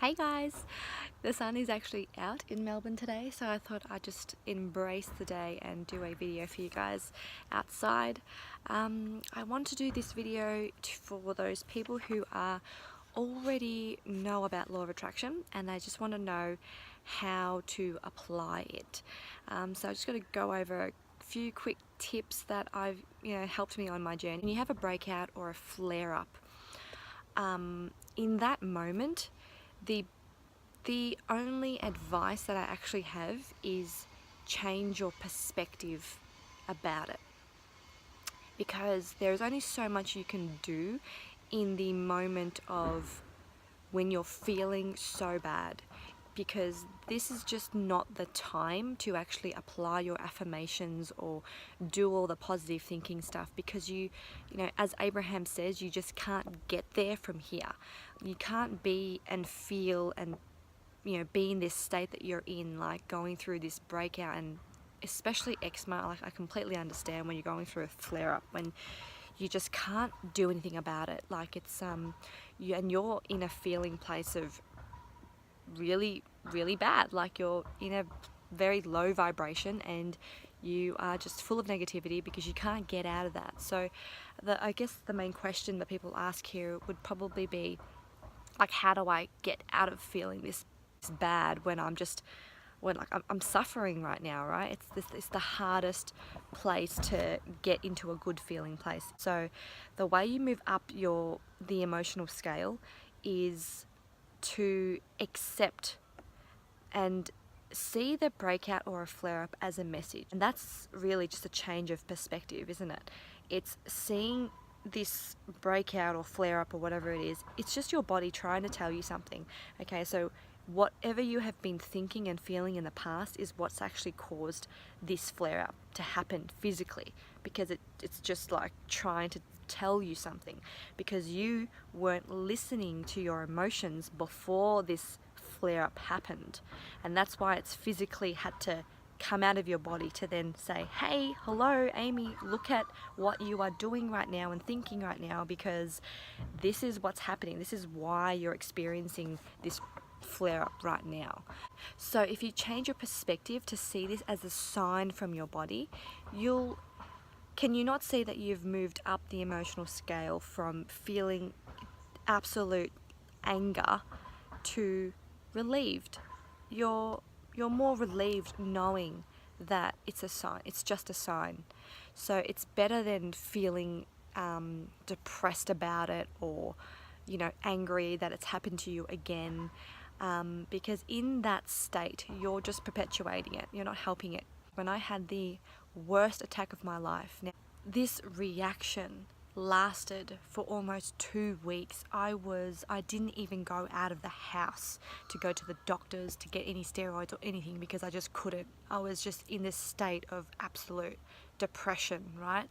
Hey guys, the sun is actually out in Melbourne today, so I thought I'd just embrace the day and do a video for you guys outside. I want to do this video for those people who already know about law of attraction and they just want to know how to apply it. So I'm just going to go over a few quick tips that I've helped me on my journey. When you have a breakout or a flare-up, in that moment, the only advice that I actually have is change your perspective about it, because there's only so much you can do in the moment of when you're feeling so bad, because this is just not the time to actually apply your affirmations or do all the positive thinking stuff, because you know, as Abraham says, you just can't get there from here. You can't be and feel and be in this state that you're in, like going through this breakout, and especially eczema. Like, I completely understand when you're going through a flare-up, when you just can't do anything about it. Like, it's and you're in a feeling place of really bad, like you're in a very low vibration and you are just full of negativity because you can't get out of that. So I guess the main question that people ask here would probably be, like, how do I get out of feeling this bad when I'm suffering right now, right? It's the hardest place to get into a good feeling place. So the way you move up the emotional scale is to accept and see the breakout or a flare-up as a message. And that's really just a change of perspective, isn't it? It's seeing this breakout or flare-up or whatever it is, it's just your body trying to tell you something. Okay, so whatever you have been thinking and feeling in the past is what's actually caused this flare-up to happen physically, because it's just like trying to tell you something, because you weren't listening to your emotions before this flare-up happened, and that's why it's physically had to come out of your body to then say, hey, hello Amy, look at what you are doing right now and thinking right now, because this is what's happening. This is why you're experiencing this flare up right now. So if you change your perspective to see this as a sign from your body, can you not see that you've moved up the emotional scale from feeling absolute anger to relieved? You're more relieved knowing that it's a sign. It's just a sign. So it's better than feeling depressed about it, or angry that it's happened to you again, because in that state you're just perpetuating it. You're not helping it. When I had the worst attack of my life, now this reaction lasted for almost 2 weeks. I didn't even go out of the house to go to the doctors to get any steroids or anything, because I just couldn't. I was just in this state of absolute depression, right?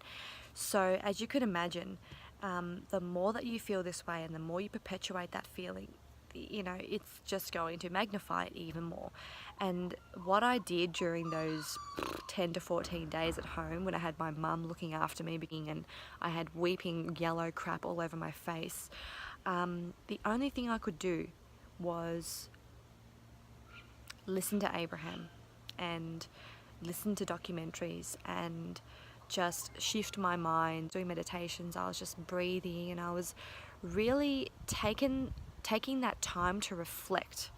So as you could imagine, the more that you feel this way and the more you perpetuate that feeling, it's just going to magnify it even more. And what I did during those 10 to 14 days at home, when I had my mum looking after me and I had weeping yellow crap all over my face, the only thing I could do was listen to Abraham and listen to documentaries and just shift my mind. Doing meditations, I was just breathing, and I was really taking that time to reflect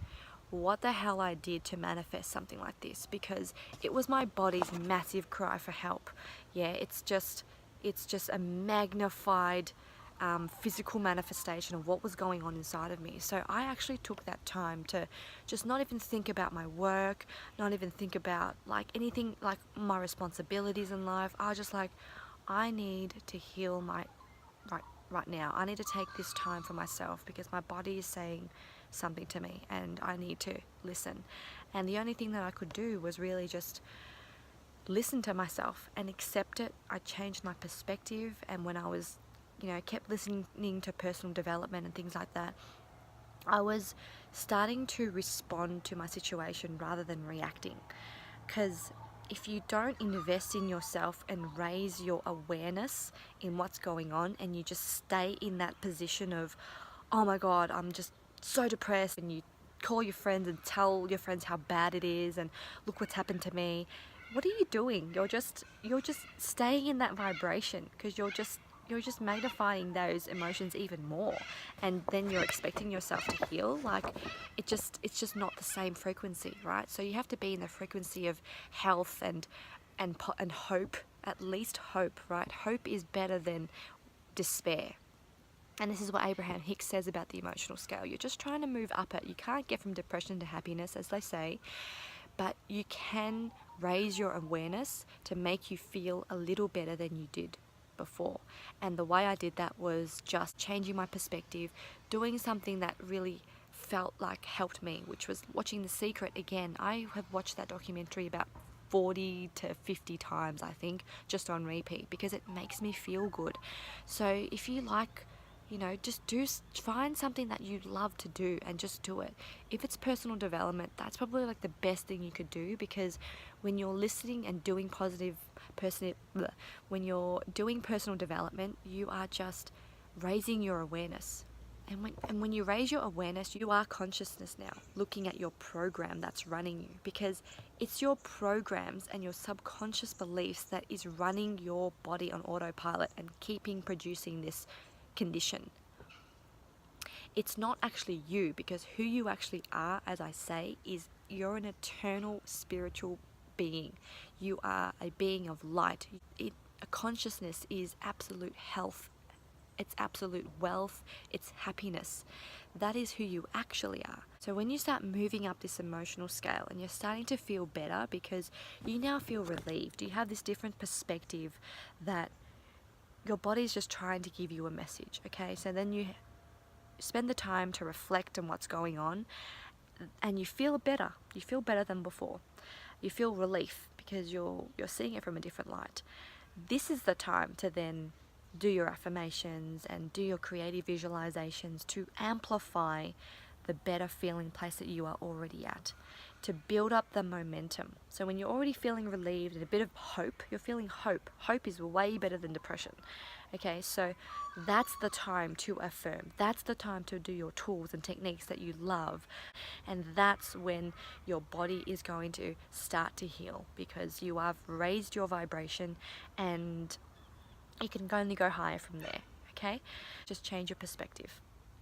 what the hell I did to manifest something like this, because it was my body's massive cry for help. Yeah, it's just a magnified physical manifestation of what was going on inside of me. So I actually took that time to just not even think about my work, not even think about like anything like my responsibilities in life. I was just like, I need to heal my right now. I need to take this time for myself, because my body is saying something to me and I need to listen. And the only thing that I could do was really just listen to myself and accept it. I changed my perspective, and when I was kept listening to personal development and things like that, I was starting to respond to my situation rather than reacting. Because if you don't invest in yourself and raise your awareness in what's going on, and you just stay in that position of, oh my God, I'm just so depressed, and you call your friends and tell your friends how bad it is and look what's happened to me. What are you doing? You're just staying in that vibration, because you're just magnifying those emotions even more, and then you're expecting yourself to heal. Like, it's just not the same frequency, right? So you have to be in the frequency of health and hope. At least hope, right? Hope is better than despair. And this is what Abraham Hicks says about the emotional scale. You're just trying to move up it. You can't get from depression to happiness, as they say, but you can raise your awareness to make you feel a little better than you did before. And the way I did that was just changing my perspective, doing something that really felt like helped me, which was watching The Secret again. I have watched that documentary about 40 to 50 times, I think, just on repeat, because it makes me feel good. So if you like, just find something that you love to do and just do it. If it's personal development, that's probably like the best thing you could do, because when you're listening and doing when you're doing personal development, you are just raising your awareness. And when you raise your awareness, you are consciousness now, looking at your program that's running you, because it's your programs and your subconscious beliefs that is running your body on autopilot and keeping producing this condition. It's not actually you, because who you actually are, as I say, is you're an eternal spiritual being. You are a being of light. A consciousness is absolute health. It's absolute wealth, it's happiness. That is who you actually are. So when you start moving up this emotional scale and you're starting to feel better because you now feel relieved, you have this different perspective that your body's just trying to give you a message, okay? So then you spend the time to reflect on what's going on, and you feel better. You feel better than before. You feel relief because you're seeing it from a different light. This is the time to then do your affirmations and do your creative visualizations to amplify the better feeling place that you are already at, to build up the momentum. So when you're already feeling relieved and a bit of hope, you're feeling hope. Hope is way better than depression. Okay, so that's the time to affirm. That's the time to do your tools and techniques that you love. And that's when your body is going to start to heal, because you have raised your vibration and you can only go higher from there, okay? Just change your perspective.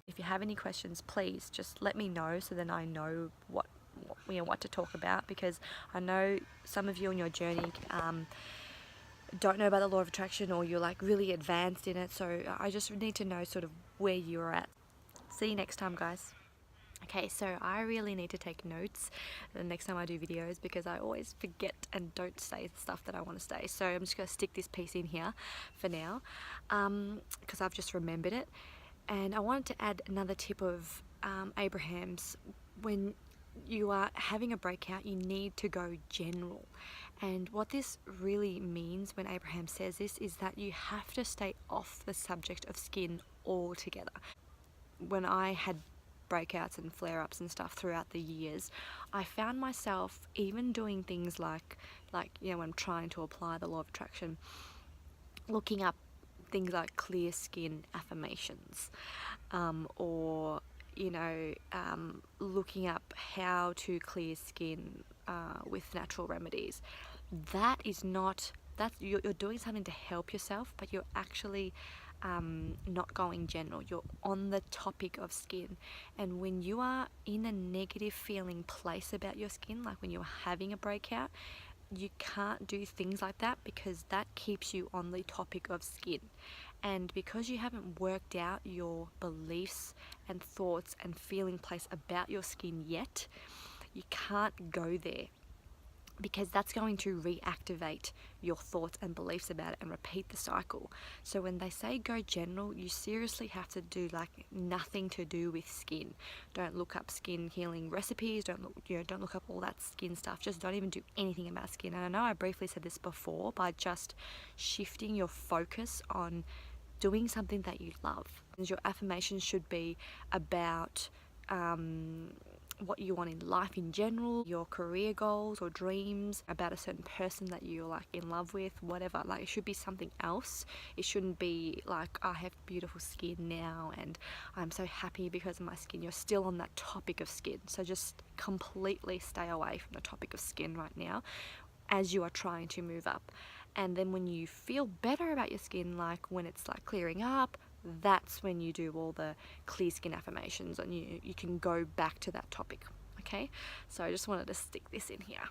If you have any questions, please just let me know, so then I know what to talk about, because I know some of you on your journey don't know about the law of attraction, or you're like really advanced in it, so I just need to know sort of where you're at. See you next time, guys. Okay, so I really need to take notes the next time I do videos, because I always forget and don't say the stuff that I want to say. So I'm just going to stick this piece in here for now, because I've just remembered it. And I wanted to add another tip of Abraham's. When you are having a breakout, you need to go general. And what this really means when Abraham says this is that you have to stay off the subject of skin altogether. When I had breakouts and flare-ups and stuff throughout the years, I found myself even doing things like when I'm trying to apply the law of attraction, looking up things like clear skin affirmations, or looking up how to clear skin with natural remedies. That is not, you're doing something to help yourself, but you're actually not going general. You're on the topic of skin. And when you are in a negative feeling place about your skin, like when you're having a breakout, you can't do things like that, because that keeps you on the topic of skin. And because you haven't worked out your beliefs and thoughts and feeling place about your skin yet, you can't go there, because that's going to reactivate your thoughts and beliefs about it and repeat the cycle. So when they say go general, you seriously have to do like nothing to do with skin. Don't look up skin healing recipes, don't look up all that skin stuff. Just don't even do anything about skin. And I know I briefly said this before, by just shifting your focus on doing something that you love. And your affirmations should be about what you want in life in general, your career goals or dreams, about a certain person that you're like in love with, whatever. Like, it should be something else. It shouldn't be like, I have beautiful skin now and I'm so happy because of my skin. You're still on that topic of skin, so just completely stay away from the topic of skin right now as you are trying to move up. And then when you feel better about your skin, like when it's like clearing up, that's when you do all the clear skin affirmations and you can go back to that topic. Okay, so I just wanted to stick this in here.